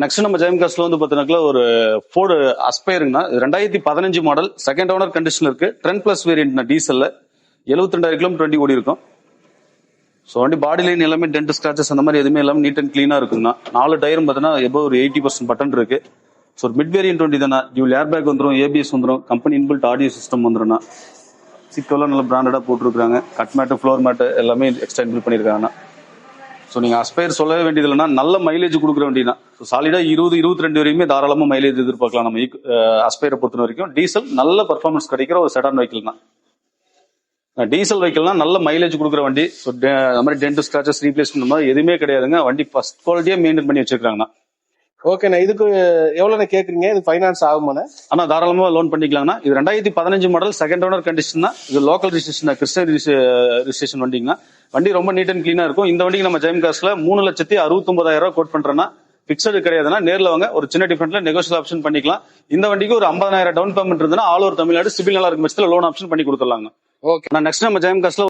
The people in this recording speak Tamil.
நெக்ஸ்ட் நம்ம ஜெயம் காஸ்ட்ல வந்து பாத்தீங்கன்னா ஒரு ஃபோர்டு அஸ்பைருங்கண்ணா 2015 மாடல், செகண்ட் ஓனர் கண்டிஷன் இருக்கு. 10+ வேரியன்ட் டீசல்ல 72,000 கிலோமீட்டர் வண்டி ஓடி இருக்கும். ஸோ வண்டி பாடி லைன் எல்லாமே டென்ட் ஸ்கிராச்சஸ் அந்த மாதிரி எதுவுமே எல்லாமே நீட் அண்ட் கிளீனா இருக்குங்கண்ணா. 4 டயரும் பார்த்தீங்கன்னா எபோ ஒரு 80% பட்டன் இருக்கு. ஸோ ஒரு மிட் வேரியன்ட் வண்டி தானே. டியூல் ஏர் பேக் வந்துடும், ஏபிஎஸ் வந்துடும், கம்பெனி இன்பில்ட் ஆடியோ சிஸ்டம் வந்துடும்ண்ணா. சிக்கெல்லாம் நல்ல பிராண்டடா போட்டுருக்காங்க. கட் மேட்டு, ஃப்ளோர் மேட்டு எல்லாமே எக்ஸ்ட்ரா இன்பில்ட் பண்ணியிருக்காங்கண்ணா. ஸோ நீங்க அஸ்பயர் சொல்லவே வேண்டியது இல்லைன்னா நல்ல மைலேஜ் கொடுக்குற வண்டி தான். ஸோ சாலிடா 20-22 வரையுமே தாராளமா மைலேஜ் எதிர்பார்க்கலாம் நம்ம அஸ்பயரை பொறுத்த வரைக்கும். டீசல் நல்ல பர்ஃபார்மன்ஸ் கிடைக்கிற ஒரு செடான் வெஹிக்கிள் தான். டீசல் வெஹிக்கிள்னா நல்ல மைலேஜ் கொடுக்குற வண்டி. ஸோ அந்த மாதிரி டென்ட் ஸ்கிராச்சஸ் ரீப்ளேஸ்மெண்ட் மாதிரி எதுவுமே கிடையாதுங்க. வண்டி ஃபர்ஸ்ட் குவாலிட்டியா மெயின்டைன் பண்ணி வச்சிருக்காங்கண்ணா. ஓகேண்ணா, இதுக்கு எவ்வளவு கேக்குறீங்க? இது ஃபைனான்ஸ் ஆகுமாண்ணா? ஆனா தாராளமா லோன் பண்ணிக்கலாம்னா. இது 2015 மாடல், செகண்ட் ஓனர் கண்டிஷன் தான். இது லோக்கல் ரிஜிஸ்ட்ரேஷன், கிறிஸ்டியன் ரிஜிஸ்ட்ரேஷன் வண்டிங்கன்னா. வண்டி ரொம்ப நீட் அண்ட் கிளீனா இருக்கும். இந்த வண்டிக்கு நம்ம ஜெயம் காஸ்ட்ல 3,69,000 கோட் பண்றோம்னா, பிக்சடு கிடையாதுன்னா நேர்ல வாங்க, ஒரு சின்ன டிஃபரெண்ட்ல நெகோஷியல் ஆப்ஷன் பண்ணிக்கலாம். இந்த வண்டிக்கு ஒரு 50,000 டவுன் பேமெண்ட் இருந்ததுன்னா ஆல் ஓவர் தமிழ்நாடு சிபில் நல்லா இருக்கும் பட்சத்தில் லோன் ஆப்ஷன் பண்ணி கொடுத்துடலாங்க. ஓகே, நெக்ஸ்ட் நம்ம ஜெயம் காஸ்ட்ல